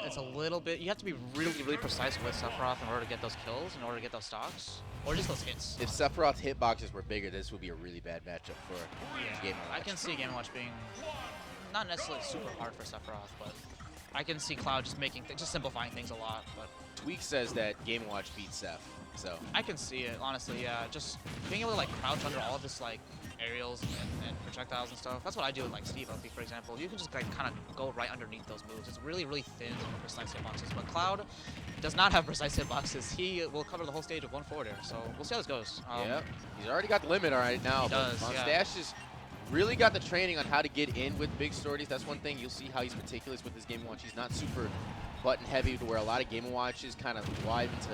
it's a little bit, you have to be really, really precise with Sephiroth in order to get those kills, in order to get those stocks, or just those hits. If Sephiroth's hitboxes were bigger, this would be a really bad matchup for Game & Watch. I can see Game & Watch being not necessarily super hard for Sephiroth, but I can see Cloud just just simplifying things a lot. But Tweak says that Game & Watch beats Seph, so I can see it, honestly, yeah. Just being able to like crouch under all of this like aerials and projectiles and stuff. That's what I do with like Steve Uppy, for example. You can just like kind of go right underneath those moves. It's really, really thin and precise hitboxes. But Cloud does not have precise hitboxes. He will cover the whole stage with one forward air. So we'll see how this goes. Yep, he's already got the limit right now. He does, Von yeah. Stash has really got the training on how to get in with big sorties. That's one thing. You'll see how he's meticulous with his Game & Watch. He's not super button heavy to where a lot of Game & Watches kind of drive into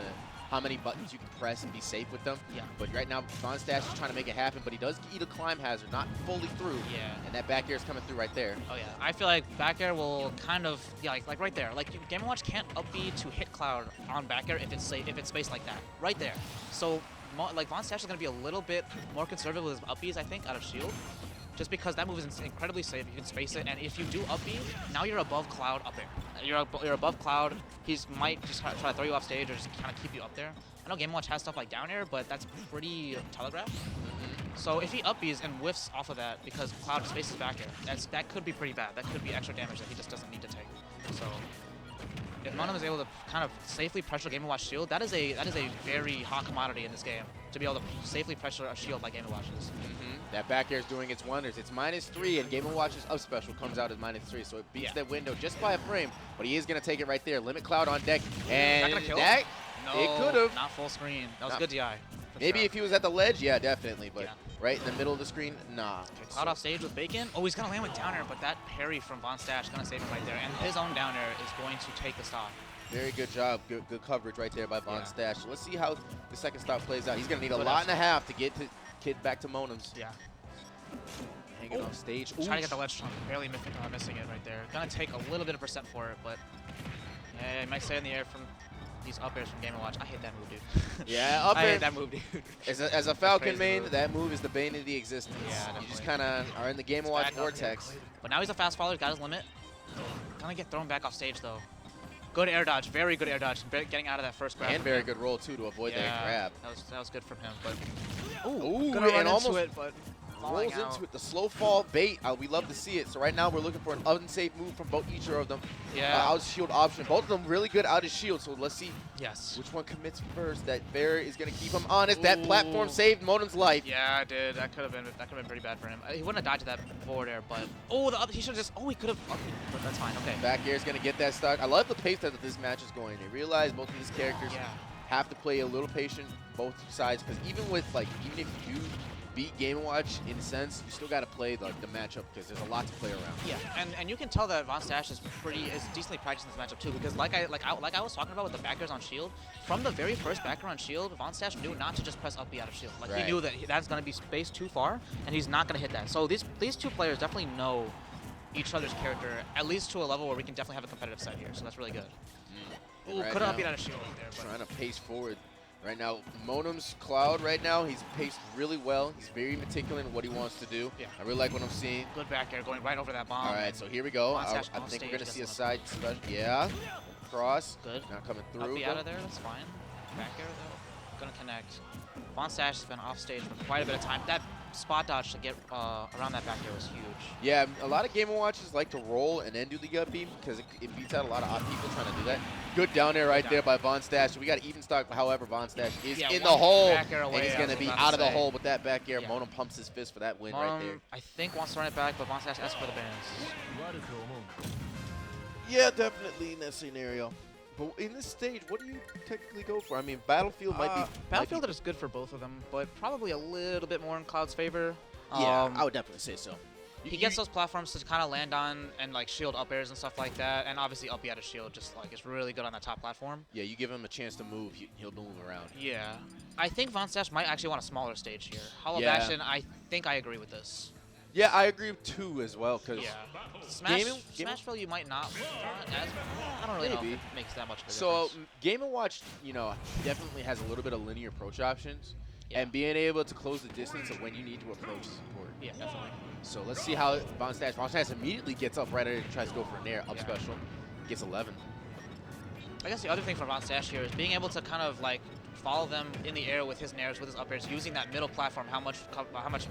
how many buttons you can press and be safe with them. Yeah. But right now, Von Stash is trying to make it happen, but he does eat a climb hazard, not fully through. Yeah. And that back air is coming through right there. Oh yeah, I feel like back air will kind of, yeah, like right there. Like Game & Watch can't up B to hit Cloud on back air if it's safe, if it's spaced like that, right there. So like Von Stash is going to be a little bit more conservative with his up Bs, I think, out of shield. Just because that move is incredibly safe, you can space it, and if you do up B, now you're above Cloud up air. You're above Cloud. He might just try to throw you off stage or just kind of keep you up there. I know Game & Watch has stuff like down air, but that's pretty telegraphed. So if he up Bs and whiffs off of that because Cloud spaces back air, that could be pretty bad. That could be extra damage that he just doesn't need to take. So if Monem is able to kind of safely pressure Game & Watch shield, that is a very hot commodity in this game, to be able to safely pressure a shield like Game & Watch's. That back air is doing its wonders. It's -3, and Game & Watch's up special comes out as -3, so it beats that window just by a frame, but he is going to take it right there. Limit Cloud on deck, and Is that gonna kill? No, it could have. Not full screen. That was good DI. Maybe sure. if he was at the ledge, yeah, definitely, but Yeah. right in the middle of the screen, nah. Okay, Cloud off stage with Bacon. Oh, he's going to land with down air, but that parry from Von Stash is going to save him right there, and his own down air is going to take the stock. Very good job. Good coverage right there by Von Stash. So let's see how the second stop plays out. He's going to need a lot and a half to get back to Monem's. Yeah. Hanging off stage. Trying to get the ledge trunk, barely missing it right there. Gonna take a little bit of percent for it, but yeah, he might stay in the air from these up airs from Game & Watch. I hate that move, dude. Yeah, up I air. hate that move, dude. As a Falcon main, move. that move is the bane of the existence. Yeah, you just kind of are in the Game & Watch vortex. But now he's a fast follower, got his limit. Gonna get thrown back off stage though. Good air dodge, very good air dodge, getting out of that first grab. And very good roll too to avoid that grab. That was good from him, but ooh, gonna run and into almost it, but rolls into it. The slow fall bait. We love to see it. So right now we're looking for an unsafe move from each of them. Yeah. Out shield option. Both of them really good out of shield. So let's see. Yes. Which one commits first? That bear is going to keep him honest. That platform saved Monem's life. Yeah, it did. That could have been pretty bad for him. He wouldn't have died to that forward air, but he should have just. Oh, he could have. But that's fine. Okay. Back air is going to get that stock. I love the pace that this match is going. They realize both of these characters have to play a little patient both sides, because even if you do beat Game & Watch in a sense, you still got to play the matchup because there's a lot to play around. Yeah, and you can tell that Von Stash is decently practicing this matchup too, because like I was talking about with the back airs on shield, from the very first back air on shield, Von Stash knew not to just press up B out of shield. Like he knew that that's going to be spaced too far, and he's not going to hit that. So these two players definitely know each other's character, at least to a level where we can definitely have a competitive set here. So that's really good. Ooh, right could have up B out of shield right there. But trying to pace forward. Right now, Monem's Cloud right now, he's paced really well. He's very meticulous in what he wants to do. Yeah. I really like what I'm seeing. Good back air going right over that bomb. All right, so here we go. I think we're going to see a side special. Yeah. Cross. Good. Not coming through. Up B out of there, that's fine. Back air though. Gonna connect. Von Stash has been off stage for quite a bit of time. That spot dodge to get around that back air was huge. Yeah, a lot of Game & Watches like to roll and then do the up beam because it beats out a lot of people trying to do that. Good down there right there by Von Stash. So we got even stock, however, Von Stash is in the hole. And he's going to be out of the hole with that back air. Yeah. Monem pumps his fist for that win right there. I think wants to run it back, but Von Stash asks for the bans. Yeah, definitely in that scenario. But in this stage, what do you technically go for? I mean, Battlefield might be... Battlefield is good for both of them, but probably a little bit more in Cloud's favor. Yeah, I would definitely say so. He gets those platforms to kind of land on and like shield up airs and stuff like that, and obviously up B out of shield just like is really good on that top platform. Yeah, you give him a chance to move, he'll move around. Yeah. I think Von Stash might actually want a smaller stage here. Hollow Bastion, I think I agree with this. Yeah, I agree too as well, because Smashville you might not I don't really know if it makes that much of a difference. So Game & Watch, definitely has a little bit of linear approach options, and being able to close the distance of when you need to approach is important. Yeah, definitely. So let's see how Von Stash immediately gets up right at it and tries to go for an air up special. Gets 11. I guess the other thing for Von Stash here is being able to kind of like follow them in the air with his nairs, with his up airs, using that middle platform, how much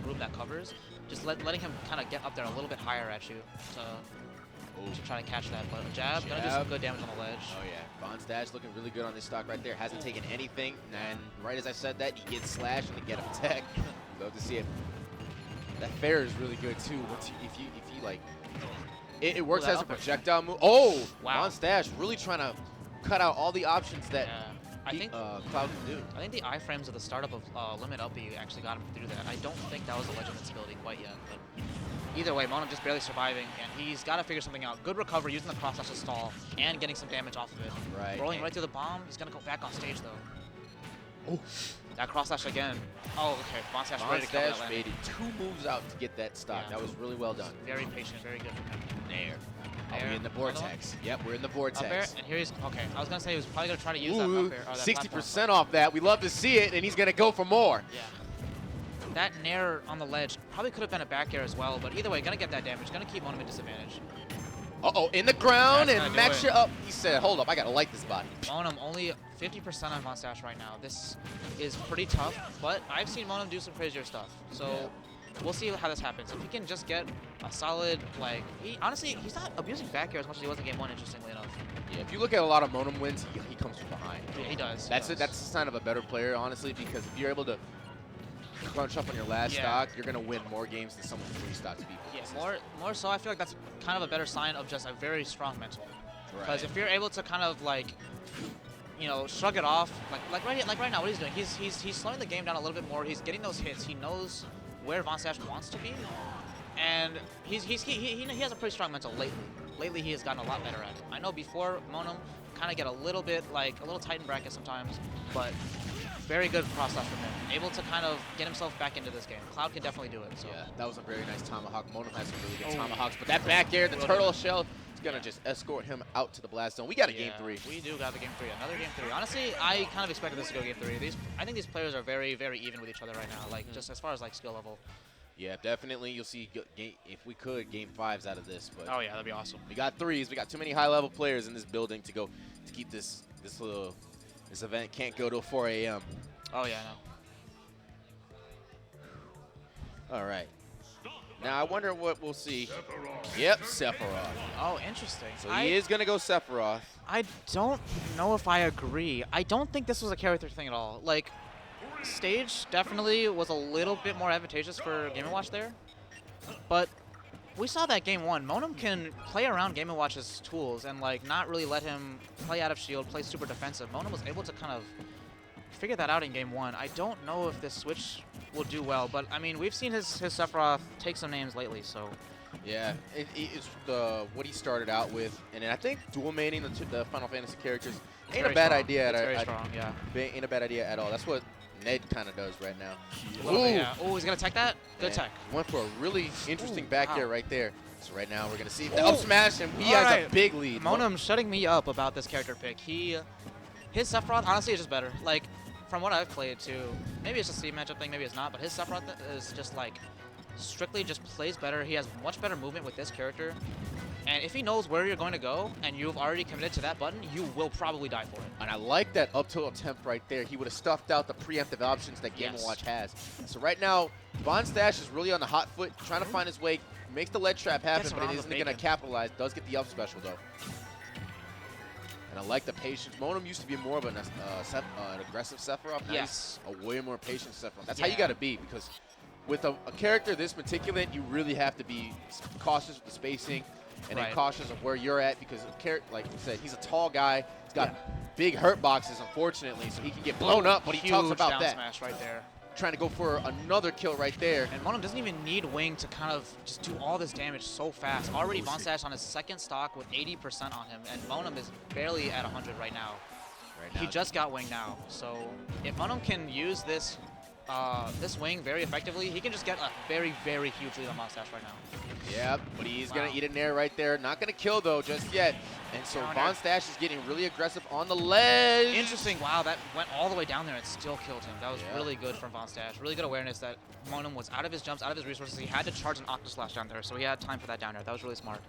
room that covers, just letting him kind of get up there a little bit higher at you to try to catch that. But jab, gonna do some good damage on the ledge. Oh yeah, Von Stash looking really good on this stock right there. Hasn't taken anything, and right as I said that, he gets slashed and get up tech. Love to see it. That fair is really good too. If you like, it works as a projectile move. Oh, wow! Von Stash really trying to cut out all the options that I think Cloud can do. I think the iframes of the startup of Limit Up B actually got him through that. I don't think that was a ledge invincibility quite yet, but either way, Monem just barely surviving, and he's got to figure something out. Good recovery, using the cross slash to stall, and getting some damage off of it. Right. Rolling right through the bomb. He's gonna go back on stage though. Oh, that cross slash again. Oh, okay. Von Stash ready to cover that landing. Baited 2 moves out to get that stock. Yeah. That was really well done. Very patient, very good from him. There. Are we in the vortex? Yep, we're in the vortex. Up air, and here he's, okay, I was going to say he was probably going to try to use that up air. 60% off that. We love to see it, and he's going to go for more. Yeah. That nair on the ledge probably could have been a back air as well, but either way, going to get that damage. Going to keep Monem at disadvantage. Uh-oh, in the ground, and Max up. He said, hold up, I got to light this body. Monem only 50% on Von Stash right now. This is pretty tough, but I've seen Monem do some crazier stuff. So we'll see how this happens. If he can just get a solid, like, honestly, he's not abusing back air as much as he was in game 1, interestingly enough. Yeah, if you look at a lot of Monem wins, he comes from behind. Yeah, he does. That's a sign of a better player, honestly, because if you're able to crunch up on your last stock, you're going to win more games than some of the 3 stocks people. Yeah, more so, I feel like that's kind of a better sign of just a very strong mental. Because if you're able to kind of, like, you know, shrug it off, like right now, what he's doing, he's slowing the game down a little bit more. He's getting those hits. He knows where Von Stash wants to be, and he has a pretty strong mental lately. Lately, he has gotten a lot better at it. I know before Monem kind of get a little bit, like, a little tight in bracket sometimes, but very good cross slash from him. Able to kind of get himself back into this game. Cloud can definitely do it. So. Yeah, that was a very nice tomahawk. Monem has some really good tomahawks, but that back air, the turtle shell, is going to just escort him out to the blast zone. We got a game 3. We do got the game 3. Another game 3. Honestly, I kind of expected this to go game 3. I think these players are very, very even with each other right now, like, just as far as, like, skill level. Yeah, definitely. You'll see, if we could, game 5s out of this. But oh, yeah, that'd be awesome. We got 3s. We got too many high-level players in this building to keep this event can't go till 4 a.m. Oh, yeah, no. All right. Now, I wonder what we'll see. Yep, Sephiroth. Oh, interesting. So he is going to go Sephiroth. I don't know if I agree. I don't think this was a character thing at all. Like, stage definitely was a little bit more advantageous for Game & Watch there. But we saw that game 1. Monem can play around Game & Watch's tools and, like, not really let him play out of shield, play super defensive. Monem was able to kind of figure that out in game 1. I don't know if this switch will do well, but I mean, we've seen his Sephiroth take some names lately, so. Yeah, it's what he started out with, and I think dual maining the Final Fantasy characters ain't a bad idea. It's very strong, yeah. Ain't a bad idea at all. That's what Ned kind of does right now. Oh, he's gonna tech that? Good tech. Went for a really interesting back air right there. So right now we're gonna see the up smash, and he has a big lead. Monem shutting me up about this character pick. His Sephiroth, honestly, is just better. Like, from what I've played too, maybe it's a Steam matchup thing, maybe it's not, but his Sephiroth is just like, strictly just plays better. He has much better movement with this character. And if he knows where you're going to go, and you've already committed to that button, you will probably die for it. And I like that up tilt attempt right there. He would have stuffed out the preemptive options that Game & Watch has. So right now, Von Stash is really on the hot foot, trying to find his way, makes the ledge trap happen, but it isn't going to capitalize. Does get the up special, though. And I like the patience. Monem used to be more of an aggressive Sephiroth. Now he's a way more patient Sephiroth. That's how you got to be, because with a character this meticulous, you really have to be cautious with the spacing and then cautious of where you're at, because, like you said, he's a tall guy. He's got big hurt boxes, unfortunately, so he can get blown up, but he talks about that. Smash right there. Trying to go for another kill right there. And Monem doesn't even need Wing to kind of just do all this damage so fast. Already Von Stash on his 2nd stock with 80% on him, and Monem is barely at 100 right now. He just got Wing now, so if Monem can use this this Wing very effectively, he can just get a very, very huge lead on Von Stash right now. Yeah, but he's going to eat an air right there. Not going to kill, though, just yet. And so Von Stash is getting really aggressive on the ledge. Interesting. Wow, that went all the way down there and still killed him. That was really good from Von Stash. Really good awareness that Monem was out of his jumps, out of his resources. He had to charge an Octa Slash down there, so he had time for that down there. That was really smart.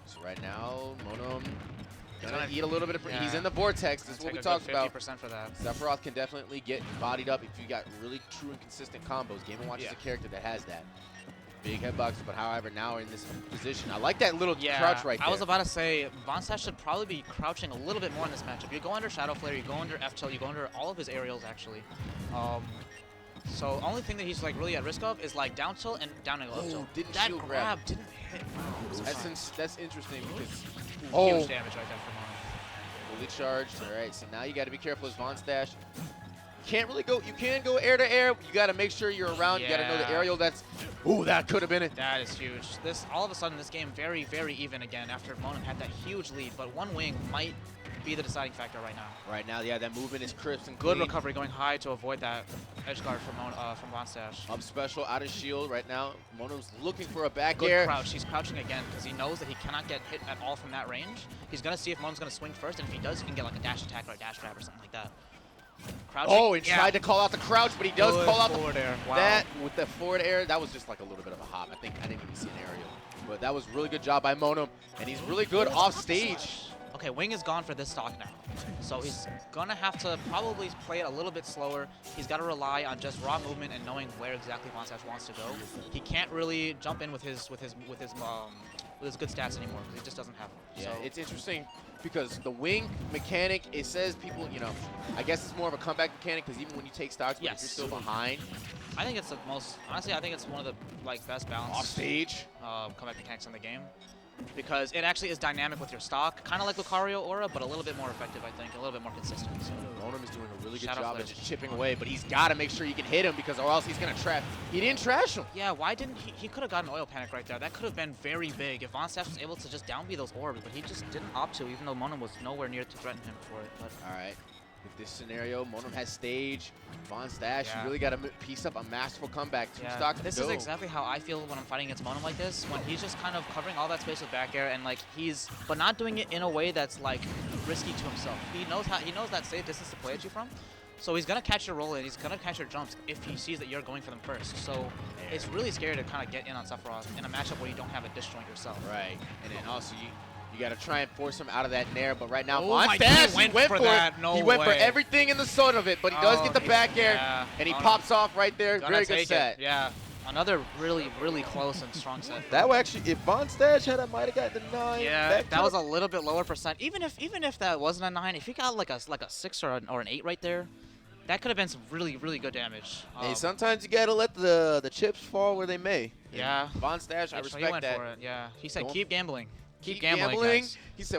So right now, Monem Gonna eat a little bit of. He's in the vortex. This is what we talked about. 50% for that. Sephiroth can definitely get bodied up if you got really true and consistent combos. Game & Watch is a character that has that. Big headbox, but however, now in this position. I like that little crouch right there. I was about to say, Vonstash should probably be crouching a little bit more in this matchup. You go under Shadow Flare, you go under F-Tilt, you go under all of his aerials, actually. So only thing that he's like really at risk of is like down tilt and down angle up tilt. That grab didn't hit. That's interesting because huge damage right there from Monem. Fully charged. All right, so now you got to be careful as Vonstash. Can't really go. You can go air to air. You got to make sure you're around. You got to know the aerial. That's that could have been it. That is huge. This all of a sudden this game very even again after Monem had that huge lead, but one wing might be the deciding factor right now. Right now, yeah, that movement is crisp and clean. Good recovery going high to avoid that edge guard from Vonstash. Up special out of shield right now. Monem's looking for a back Good air. Crouch. He's crouching again because he knows that he cannot get hit at all from that range. He's gonna see if Monem's gonna swing first, and if he does, he can get like a dash attack or a dash grab or something like that. Crouching. And tried to call out the crouch, but he does call out the forward air. Wow. That with the forward air. That was just like a little bit of a hop. I think I didn't even see an aerial, but that was really good job by Monem, and he's really good off stage. Okay, wing is gone for this stock now, so he's gonna have to probably play it a little bit slower. He's got to rely on just raw movement and knowing where exactly Vonstash wants to go. He can't really jump in with his good stats anymore because he just doesn't have them. Yeah, so it's interesting because the wing mechanic, it says people, I guess it's more of a comeback mechanic because even when you take stocks, but if you're still behind. I think it's the most, honestly, I think it's one of the best balanced off stage comeback mechanics in the game. Because it actually is dynamic with your stock, kind of like Lucario Aura, but a little bit more effective, I think, a little bit more consistent. So Monem is doing a really good job at just chipping away, but he's got to make sure you can hit him because or else he's going to trap. He didn't trash him. Yeah, why didn't he could have gotten Oil Panic right there. That could have been very big if Vonstash was able to just down B those orbs, but he just didn't opt to, even though Monem was nowhere near to threaten him for it. But all right. With this scenario, Monem has stage. Vonstash, you really got to piece up a masterful comeback. This is exactly how I feel when I'm fighting against Monem like this, when he's just kind of covering all that space with back air and like but not doing it in a way that's like risky to himself. He knows that safe distance to play at you from. So he's gonna catch your roll in, he's gonna catch your jumps if he sees that you're going for them first. So it's really scary to kind of get in on Sephiroth in a matchup where you don't have a disjoint yourself. Right, and then also you got to try and force him out of that nair, but right now, Vonstash, he went for that. He went for everything in the sun of it, but he does get the back air, and he pops off right there. Very good set. Yeah, another really close and strong set. That would actually, if Vonstash might have gotten the 9. Yeah, that was a little bit lower percent. Even if that wasn't a 9, if he got like a 6 or an 8 right there, that could have been some really good damage. Hey, sometimes you gotta let the chips fall where they may. Yeah. Vonstash, I respect that. For it. Yeah, he said keep gambling. Keep gambling. guys. He said.